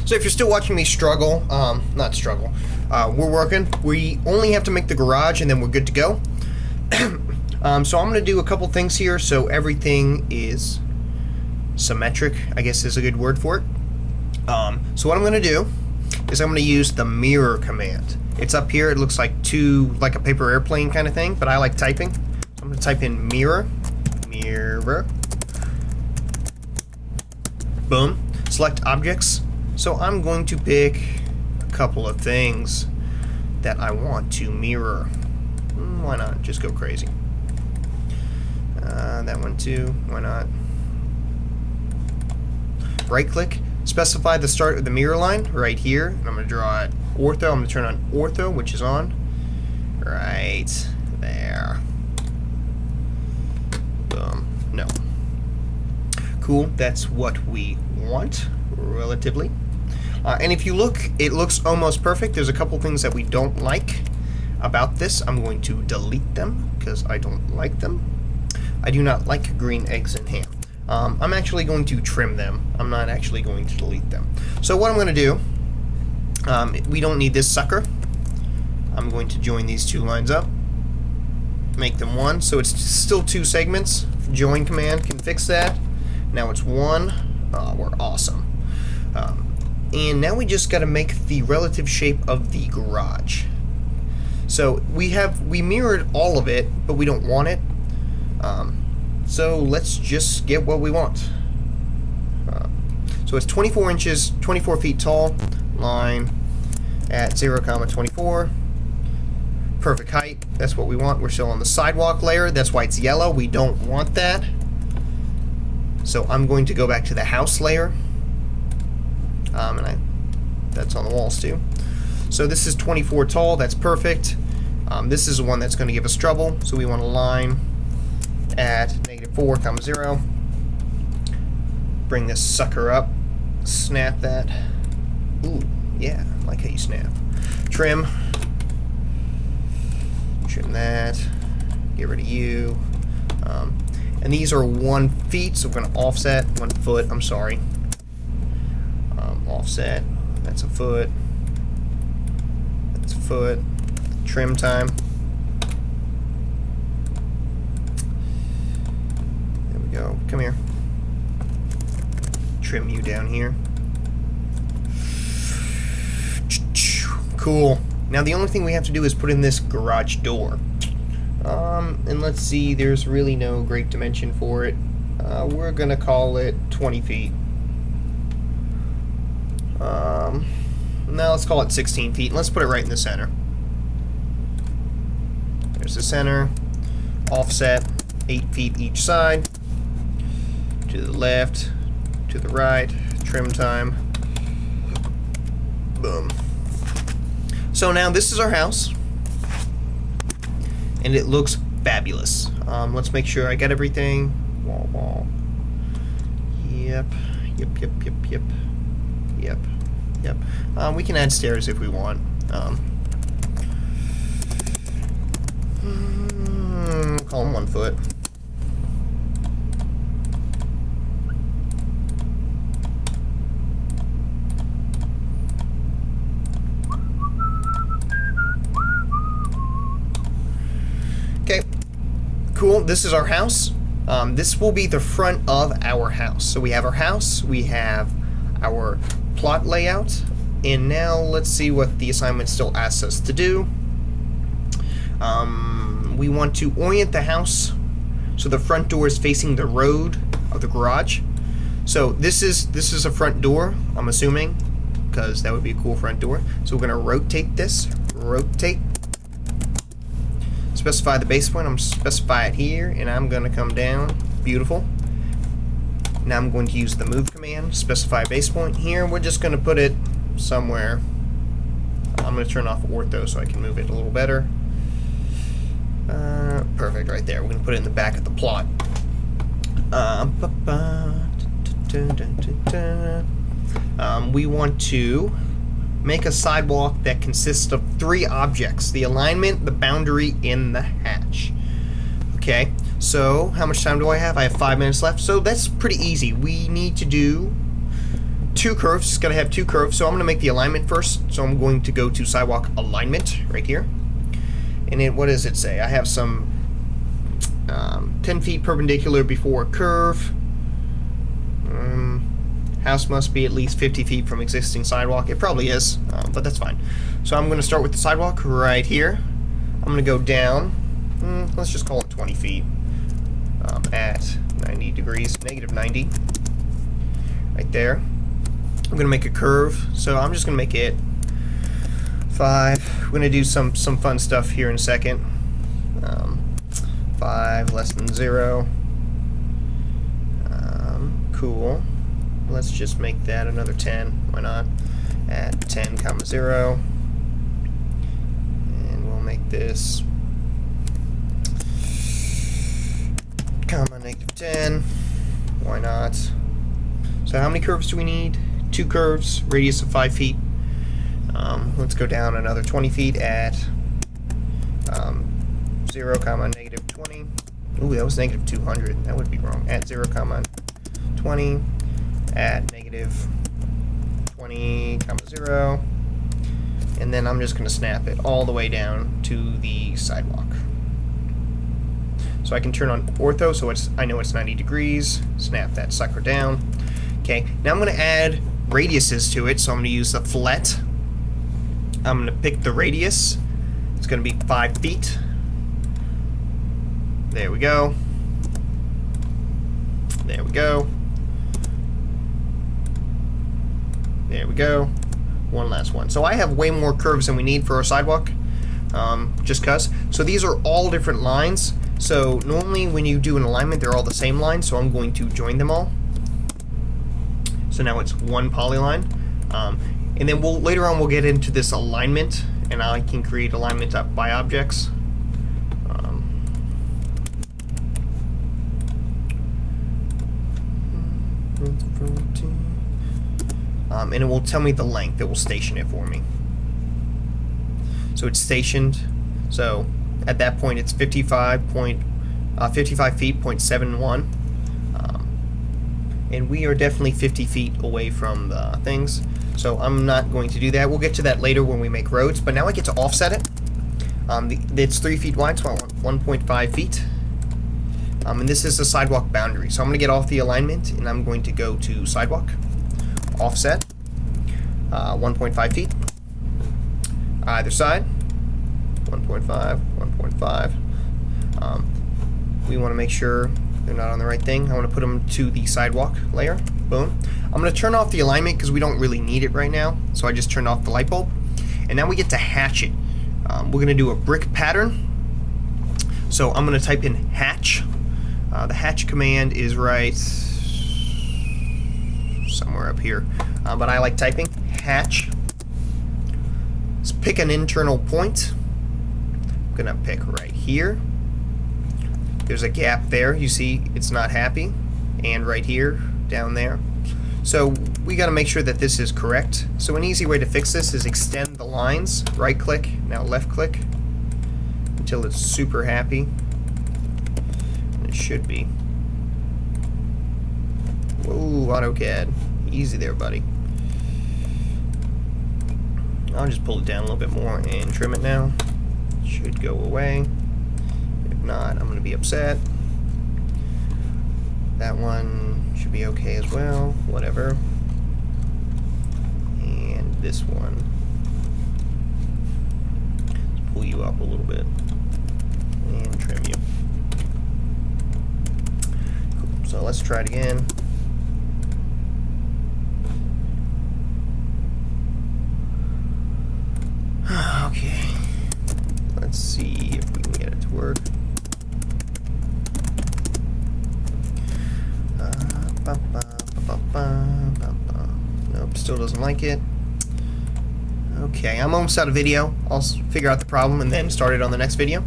So if you're still watching me struggle, not struggle, we're working. We only have to make the garage and then we're good to go. So I'm going to do a couple things here so everything is symmetric, I guess is a good word for it. So what I'm going to do is I'm going to use the mirror command. It's up here. It looks like a paper airplane kind of thing, but I like typing. So I'm going to type in mirror, boom, select objects. So I'm going to pick a couple of things that I want to mirror. Why not? Just go crazy. That one too. Why not? Right click, specify the start of the mirror line right here, and I'm going to draw it ortho. I'm going to turn on ortho, which is on right there. Boom. No. Cool. That's what we want, relatively. And if you look, it looks almost perfect. There's a couple things that we don't like about this. I'm going to delete them because I don't like them. I do not like green eggs and ham. I'm actually going to trim them. I'm not actually going to delete them. So what I'm going to do, we don't need this sucker. I'm going to join these two lines up, make them one, so it's still two segments. Join command can fix that. Now it's one. We're awesome. And now we just got to make the relative shape of the garage. So we mirrored all of it, but we don't want it. So let's just get what we want. So it's 24 inches, 24 feet tall, line at 0, 24. Perfect height, that's what we want. We're still on the sidewalk layer, that's why it's yellow. We don't want that. So I'm going to go back to the house layer. That's on the walls too. So this is 24 tall, that's perfect. This is the one that's going to give us trouble, so we want a line at -4, 0. Bring this sucker up, snap that. Ooh, yeah, I like how you snap. Trim that, get rid of you. And these are 1 feet, so we're going to offset 1 foot, I'm sorry. Offset, that's a foot. That's a foot. Trim time. There we go. Come here. Trim you down here. Cool. Now the only thing we have to do is put in this garage door. And let's see, there's really no great dimension for it. We're gonna call it 20 feet. Now let's call it 16 feet. Let's put it right in the center. There's the center. Offset 8 feet each side. To the left, to the right. Trim time. Boom. So now this is our house. And it looks fabulous. Let's make sure I got everything. Wall. Yep. We can add stairs if we want. Call them 1 foot. Okay, cool. This is our house. This will be the front of our house. So we have our house, we have our plot layout, and now let's see what the assignment still asks us to do. We want to orient the house so the front door is facing the road of the garage. So this is a front door, I'm assuming, because that would be a cool front door. So we're going to rotate this. Rotate. Specify the base point. I'm going to specify it here, and I'm going to come down. Beautiful. Now I'm going to use the move command. Specify base point here. We're just going to put it somewhere. I'm going to turn off ortho so I can move it a little better. Perfect, right there. We're going to put it in the back of the plot. We want to make a sidewalk that consists of 3 objects: the alignment, the boundary, and the hatch. Okay, so how much time do I have? I have 5 minutes left, so that's pretty easy. We need to do 2 curves. It's got to have 2 curves. So I'm going to make the alignment first. So I'm going to go to sidewalk alignment right here. And what does it say? I have some 10 feet perpendicular before curve. House must be at least 50 feet from existing sidewalk. It probably is, but that's fine. So I'm going to start with the sidewalk right here. I'm going to go down, let's just call it 20 feet at 90 degrees, negative 90, right there. I'm going to make a curve, so I'm just going to make it 5. We're going to do some fun stuff here in a second. 5 less than 0. Cool. Let's just make that another 10. Why not? At 10, comma 0. And we'll make this comma negative 10. Why not? So how many curves do we need? 2 curves, radius of 5 feet. Let's go down another 20 feet at 0, comma negative 20. Ooh, that was negative 200. That would be wrong. At 0, comma 20. At negative 20, comma 0. And then I'm just going to snap it all the way down to the sidewalk. So I can turn on ortho, so I know it's 90 degrees. Snap that sucker down. Okay, now I'm going to add radiuses to it, so I'm going to use the fillet. I'm going to pick the radius. It's going to be 5 feet. There we go. There we go. There we go. One last one. So I have way more curves than we need for our sidewalk, just cuz. So these are all different lines. So normally when you do an alignment, they're all the same line, so I'm going to join them all. So now it's one polyline. And then later on we'll get into this alignment, and I can create alignment up by objects. And it will tell me the length. It will station it for me. So it's stationed. So at that point, it's 55 feet, 0.71. And we are definitely 50 feet away from the things. So I'm not going to do that. We'll get to that later when we make roads. But now I get to offset it. It's 3 feet wide, so I want 1.5 feet. And this is the sidewalk boundary. So I'm going to get off the alignment, and I'm going to go to sidewalk, offset, 1.5 feet, either side, 1.5, 1.5. We want to make sure they're not on the right thing. I want to put them to the sidewalk layer. Boom. I'm going to turn off the alignment because we don't really need it right now. So I just turned off the light bulb. And now we get to hatch it. We're going to do a brick pattern. So I'm going to type in hatch. The hatch command is right somewhere up here. But I like typing hatch. Let's pick an internal point. I'm going to pick right here. There's a gap there. You see it's not happy. And right here, down there. So we got to make sure that this is correct. So an easy way to fix this is extend the lines. Right click, now left click, until it's super happy. And it should be. Whoa, AutoCAD. Easy there, buddy. I'll just pull it down a little bit more and trim it now. Should go away. If not, I'm going to be upset. That one should be okay as well. Whatever. And this one. Let's pull you up a little bit. And trim you. Cool. So let's try it again. Okay. Let's see if we can get it to work. Nope, still doesn't like it. Okay, I'm almost out of video. I'll figure out the problem and then start it on the next video.